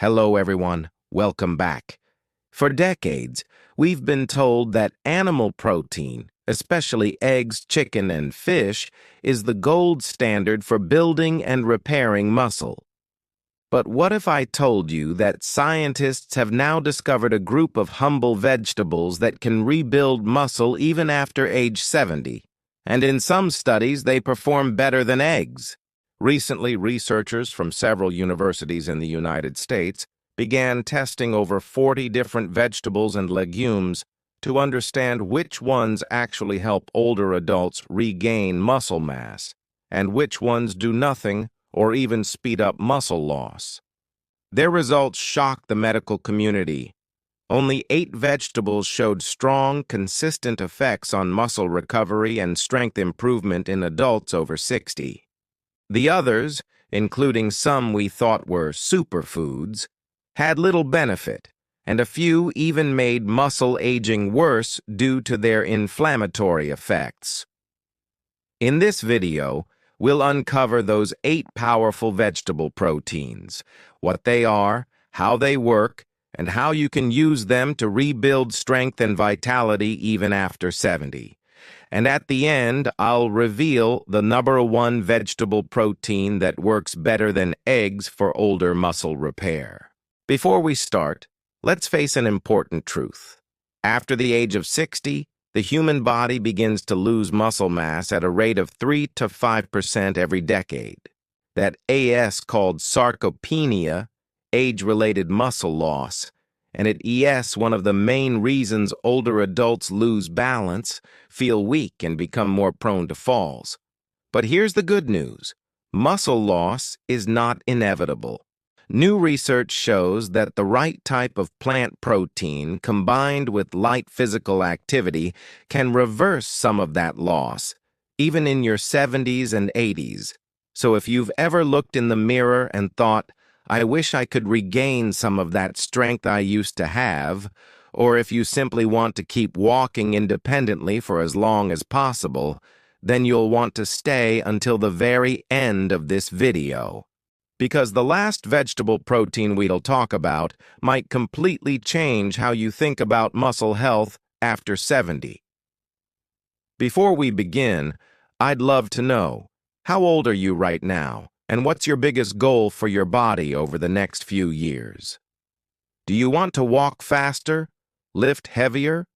Hello, everyone. Welcome back. For decades, we've been told that animal protein, especially eggs, chicken, and fish, is the gold standard for building and repairing muscle. But what if I told you that scientists have now discovered a group of humble vegetables that can rebuild muscle even after age 70? And in some studies, they perform better than eggs. Recently, researchers from several universities in the United States began testing over 40 different vegetables and legumes to understand which ones actually help older adults regain muscle mass and which ones do nothing or even speed up muscle loss. Their results shocked the medical community. Only 8 vegetables showed strong, consistent effects on muscle recovery and strength improvement in adults over 60. The others, including some we thought were superfoods, had little benefit, and a few even made muscle aging worse due to their inflammatory effects. In this video, we'll uncover those 8 powerful vegetable proteins, what they are, how they work, and how you can use them to rebuild strength and vitality even after 70. And at the end, I'll reveal the #1 vegetable protein that works better than eggs for older muscle repair. Before we start, let's face an important truth. After the age of 60, the human body begins to lose muscle mass at a rate of 3 to 5% every decade. That AS called sarcopenia, age-related muscle loss, and at ES, one of the main reasons older adults lose balance, feel weak, and become more prone to falls. But here's the good news. Muscle loss is not inevitable. New research shows that the right type of plant protein combined with light physical activity can reverse some of that loss, even in your 70s and 80s. So if you've ever looked in the mirror and thought, I wish I could regain some of that strength I used to have, or if you simply want to keep walking independently for as long as possible, then you'll want to stay until the very end of this video. Because the last vegetable protein we'll talk about might completely change how you think about muscle health after 70. Before we begin, I'd love to know, how old are you right now? And what's your biggest goal for your body over the next few years? Do you want to walk faster, lift heavier,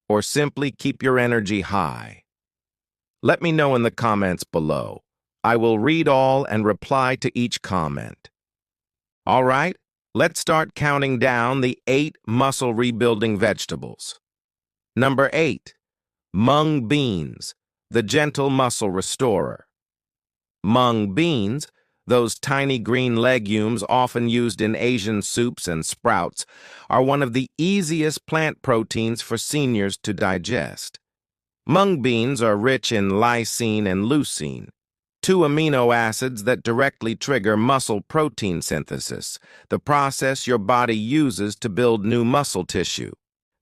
or simply keep your energy high? Let me know in the comments below. I will read all and reply to each comment. All right, let's start counting down the 8 muscle rebuilding vegetables. Number 8, Mung Beans, the gentle muscle restorer. Mung beans, those tiny green legumes often used in Asian soups and sprouts, are one of the easiest plant proteins for seniors to digest. Mung beans are rich in lysine and leucine, 2 amino acids that directly trigger muscle protein synthesis, the process your body uses to build new muscle tissue.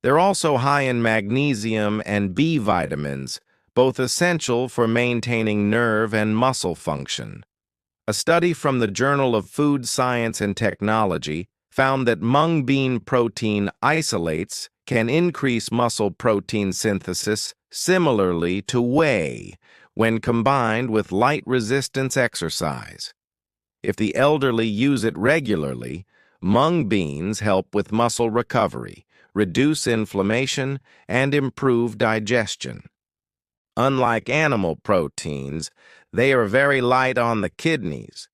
They're also high in magnesium and B vitamins, both essential for maintaining nerve and muscle function. A study from the Journal of Food Science and Technology found that mung bean protein isolates can increase muscle protein synthesis similarly to whey when combined with light resistance exercise. If the elderly use it regularly, mung beans help with muscle recovery, reduce inflammation, and improve digestion. Unlike animal proteins, they are very light on the kidneys,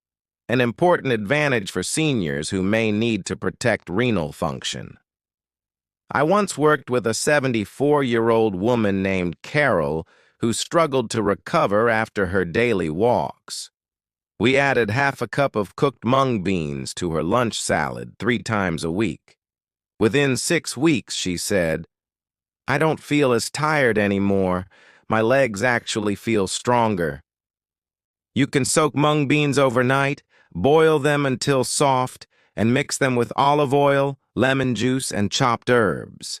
an important advantage for seniors who may need to protect renal function. I once worked with a 74-year-old woman named Carol who struggled to recover after her daily walks. We added half a cup of cooked mung beans to her lunch salad 3 times a week. Within 6 weeks, she said, "I don't feel as tired anymore. My legs actually feel stronger." You can soak mung beans overnight, boil them until soft, and mix them with olive oil, lemon juice, and chopped herbs.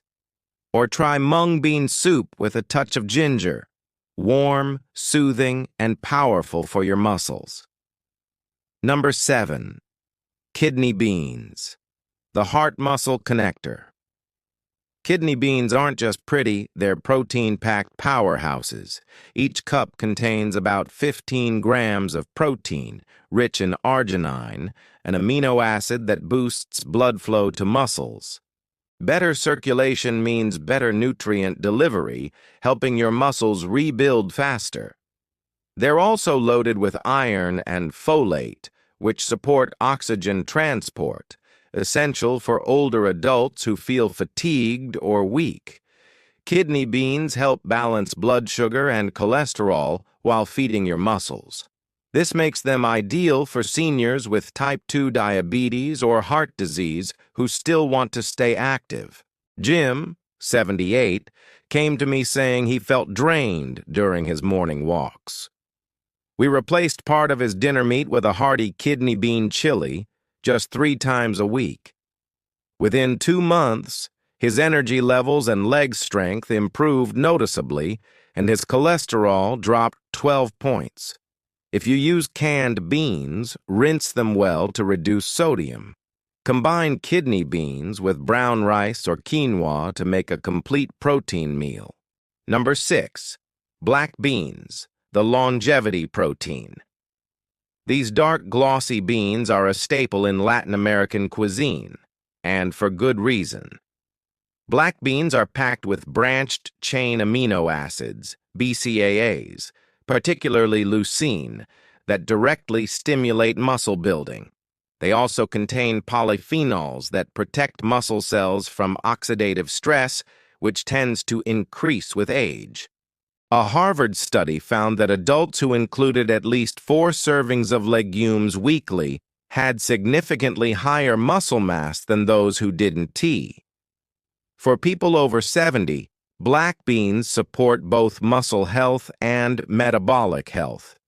Or try mung bean soup with a touch of ginger. Warm, soothing, and powerful for your muscles. Number 7, kidney beans. the heart-muscle connector. Kidney beans aren't just pretty, they're protein-packed powerhouses. Each cup contains about 15 grams of protein, rich in arginine, an amino acid that boosts blood flow to muscles. Better circulation means better nutrient delivery, helping your muscles rebuild faster. They're also loaded with iron and folate, which support oxygen transport, essential for older adults who feel fatigued or weak. Kidney beans help balance blood sugar and cholesterol while feeding your muscles. This makes them ideal for seniors with type 2 diabetes or heart disease who still want to stay active. Jim, 78, came to me saying he felt drained during his morning walks. We replaced part of his dinner meat with a hearty kidney bean chili, just 3 times a week. Within 2 months, his energy levels and leg strength improved noticeably, and his cholesterol dropped 12 points. If you use canned beans, rinse them well to reduce sodium. Combine kidney beans with brown rice or quinoa to make a complete protein meal. Number 6. Black beans, the longevity protein. These dark, glossy beans are a staple in Latin American cuisine, and for good reason. Black beans are packed with branched-chain amino acids, BCAAs, particularly leucine, that directly stimulate muscle building. They also contain polyphenols that protect muscle cells from oxidative stress, which tends to increase with age. A Harvard study found that adults who included at least 4 servings of legumes weekly had significantly higher muscle mass than those who didn't tea. For people over 70, black beans support both muscle health and metabolic health.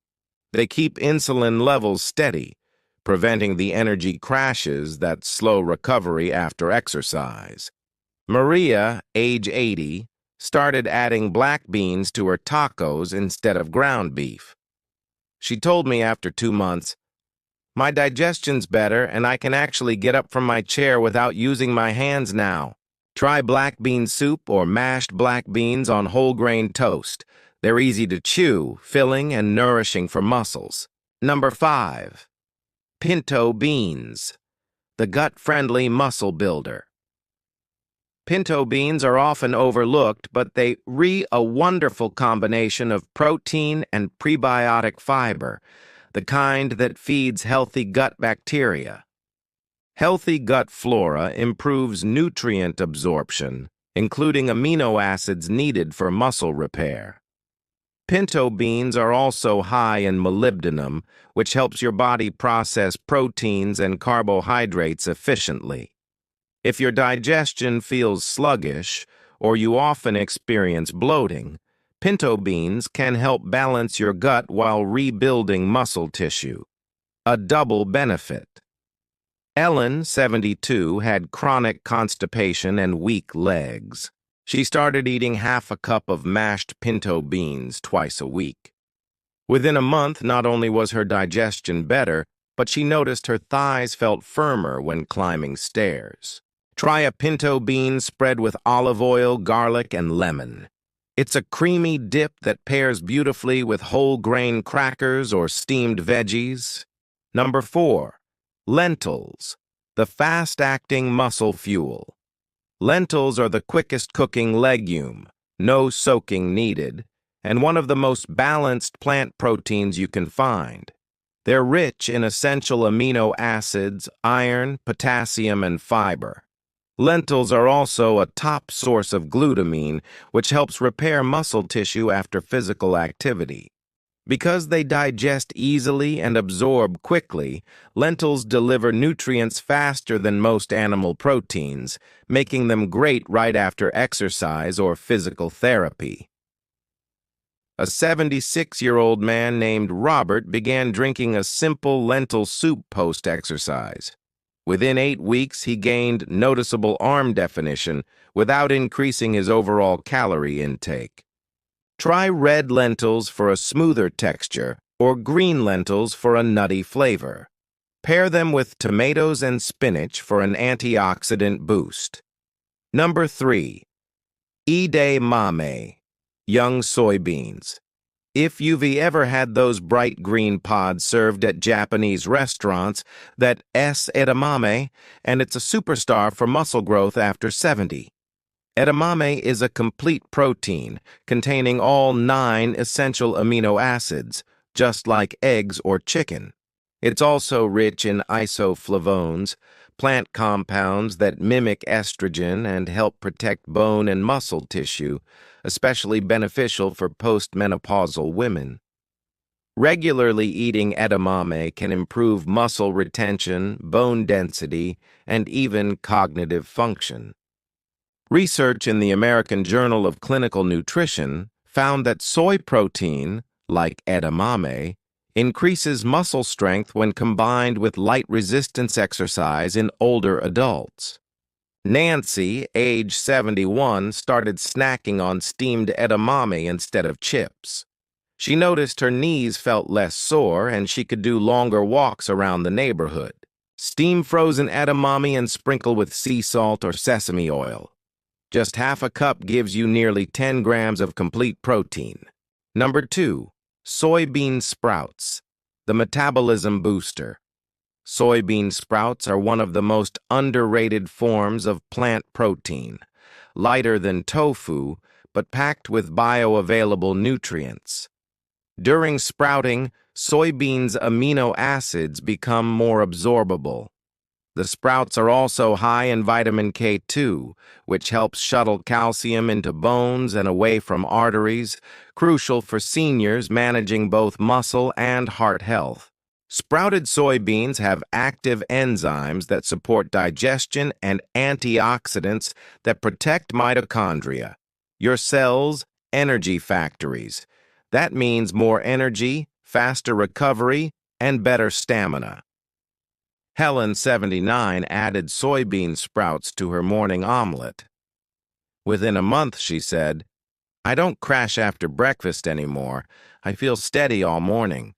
They keep insulin levels steady, preventing the energy crashes that slow recovery after exercise. Maria, age 80, started adding black beans to her tacos instead of ground beef. She told me after 2 months, "My digestion's better and I can actually get up from my chair without using my hands now." Try black bean soup or mashed black beans on whole grain toast. They're easy to chew, filling, and nourishing for muscles. Number 5. Pinto Beans, the gut-friendly muscle builder. Pinto beans are often overlooked, but they a wonderful combination of protein and prebiotic fiber, the kind that feeds healthy gut bacteria. Healthy gut flora improves nutrient absorption, including amino acids needed for muscle repair. Pinto beans are also high in molybdenum, which helps your body process proteins and carbohydrates efficiently. If your digestion feels sluggish or you often experience bloating, pinto beans can help balance your gut while rebuilding muscle tissue. A double benefit. Ellen, 72, had chronic constipation and weak legs. She started eating half a cup of mashed pinto beans twice a week. Within a month, not only was her digestion better, but she noticed her thighs felt firmer when climbing stairs. Try a pinto bean spread with olive oil, garlic, and lemon. It's a creamy dip that pairs beautifully with whole grain crackers or steamed veggies. Number 4. Lentils, the fast-acting muscle fuel. Lentils are the quickest cooking legume, no soaking needed, and one of the most balanced plant proteins you can find. They're rich in essential amino acids, iron, potassium, and fiber. Lentils are also a top source of glutamine, which helps repair muscle tissue after physical activity. Because they digest easily and absorb quickly, lentils deliver nutrients faster than most animal proteins, making them great right after exercise or physical therapy. A 76-year-old man named Robert began drinking a simple lentil soup post-exercise. Within 8 weeks, he gained noticeable arm definition without increasing his overall calorie intake. Try red lentils for a smoother texture or green lentils for a nutty flavor. Pair them with tomatoes and spinach for an antioxidant boost. Number 3. Edamame, young soybeans. If you've ever had those bright green pods served at Japanese restaurants, that edamame, and it's a superstar for muscle growth after 70. Edamame is a complete protein containing all 9 essential amino acids, just like eggs or chicken. It's also rich in isoflavones, plant compounds that mimic estrogen and help protect bone and muscle tissue, especially beneficial for postmenopausal women. Regularly eating edamame can improve muscle retention, bone density, and even cognitive function. Research in the American Journal of Clinical Nutrition found that soy protein, like edamame, increases muscle strength when combined with light resistance exercise in older adults. Nancy, age 71, started snacking on steamed edamame instead of chips. She noticed her knees felt less sore and she could do longer walks around the neighborhood. Steam frozen edamame and sprinkle with sea salt or sesame oil. Just half a cup gives you nearly 10 grams of complete protein. Number 2. Soybean sprouts, the metabolism booster. Soybean sprouts are one of the most underrated forms of plant protein, lighter than tofu, but packed with bioavailable nutrients. During sprouting, soybeans' amino acids become more absorbable. The sprouts are also high in vitamin K2, which helps shuttle calcium into bones and away from arteries, crucial for seniors managing both muscle and heart health. Sprouted soybeans have active enzymes that support digestion and antioxidants that protect mitochondria, your cells' energy factories. That means more energy, faster recovery, and better stamina. Helen, 79, added soybean sprouts to her morning omelet. Within a month, she said, "I don't crash after breakfast anymore. I feel steady all morning."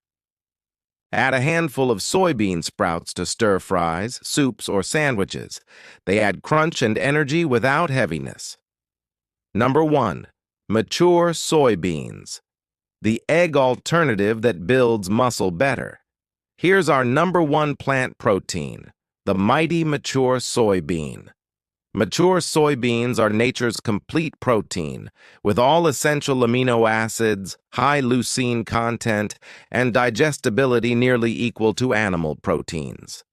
Add a handful of soybean sprouts to stir fries, soups, or sandwiches. They add crunch and energy without heaviness. Number 1. Mature soybeans, the egg alternative that builds muscle better. Here's our number 1 plant protein, the mighty mature soybean. Mature soybeans are nature's complete protein, with all essential amino acids, high leucine content, and digestibility nearly equal to animal proteins.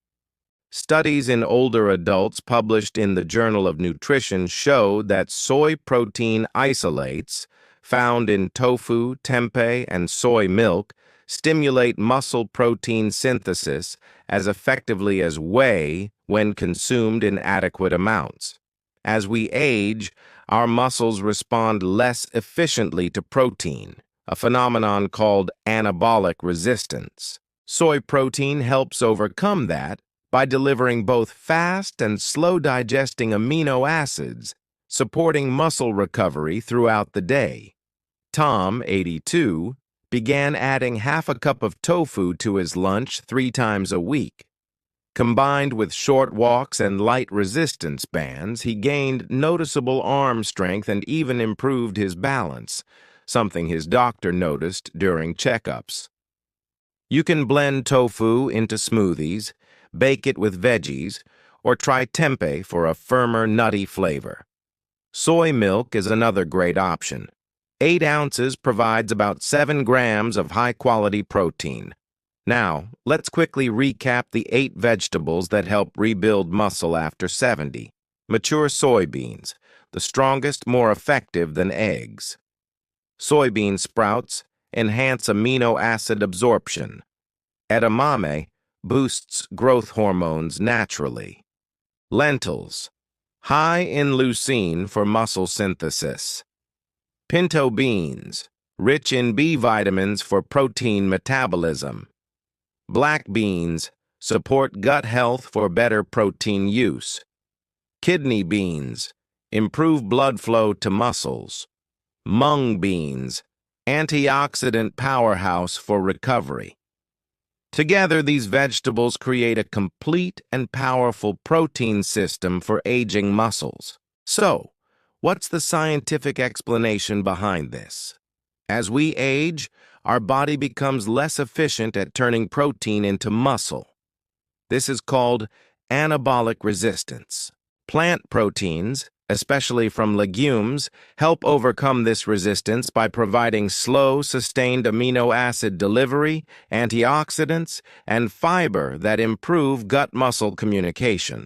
Studies in older adults published in the Journal of Nutrition show that soy protein isolates, found in tofu, tempeh, and soy milk, stimulate muscle protein synthesis as effectively as whey when consumed in adequate amounts. As we age, our muscles respond less efficiently to protein, a phenomenon called anabolic resistance. Soy protein helps overcome that by delivering both fast and slow-digesting amino acids, supporting muscle recovery throughout the day. Tom, 82, began adding half a cup of tofu to his lunch 3 times a week. Combined with short walks and light resistance bands, he gained noticeable arm strength and even improved his balance, something his doctor noticed during checkups. You can blend tofu into smoothies, bake it with veggies, or try tempeh for a firmer, nutty flavor. Soy milk is another great option. 8 ounces provides about 7 grams of high-quality protein. Now, let's quickly recap the 8 vegetables that help rebuild muscle after 70. Mature soybeans, the strongest, more effective than eggs. Soybean sprouts enhance amino acid absorption. Edamame boosts growth hormones naturally. Lentils, high in leucine for muscle synthesis. Pinto beans, rich in B vitamins for protein metabolism. Black beans, support gut health for better protein use. Kidney beans, improve blood flow to muscles. Mung beans, antioxidant powerhouse for recovery. Together, these vegetables create a complete and powerful protein system for aging muscles. So, what's the scientific explanation behind this? As we age, our body becomes less efficient at turning protein into muscle. This is called anabolic resistance. Plant proteins, especially from legumes, help overcome this resistance by providing slow, sustained amino acid delivery, antioxidants, and fiber that improve gut-muscle communication.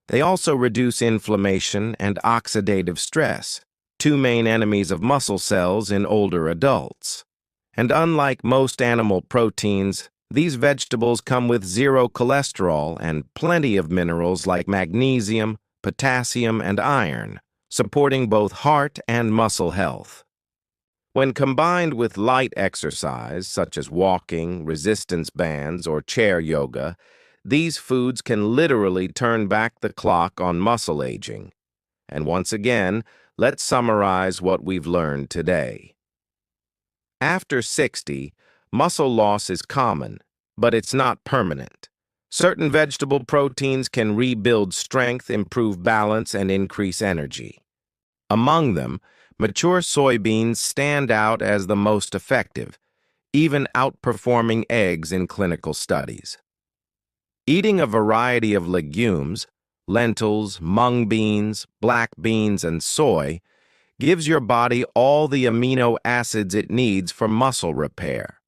They also reduce inflammation and oxidative stress, two main enemies of muscle cells in older adults. And unlike most animal proteins, these vegetables come with zero cholesterol and plenty of minerals like magnesium, potassium, and iron, supporting both heart and muscle health. When combined with light exercise, such as walking, resistance bands, or chair yoga, these foods can literally turn back the clock on muscle aging. And once again, let's summarize what we've learned today. After 60, muscle loss is common, but it's not permanent. Certain vegetable proteins can rebuild strength, improve balance, and increase energy. Among them, mature soybeans stand out as the most effective, even outperforming eggs in clinical studies. Eating a variety of legumes, lentils, mung beans, black beans, and soy, gives your body all the amino acids it needs for muscle repair.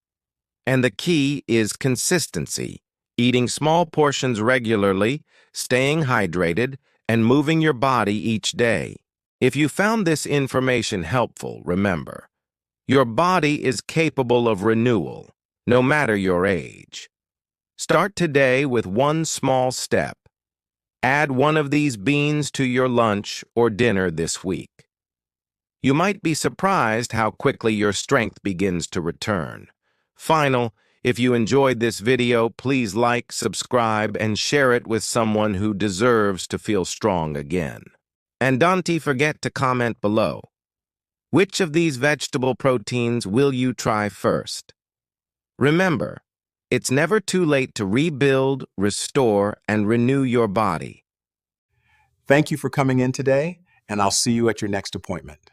And the key is consistency, eating small portions regularly, staying hydrated, and moving your body each day. If you found this information helpful, remember, your body is capable of renewal, no matter your age. Start today with one small step. Add one of these beans to your lunch or dinner this week. You might be surprised how quickly your strength begins to return. If you enjoyed this video, please like, subscribe, and share it with someone who deserves to feel strong again. And don't forget to comment below. Which of these vegetable proteins will you try first? Remember, it's never too late to rebuild, restore, and renew your body. Thank you for coming in today, and I'll see you at your next appointment.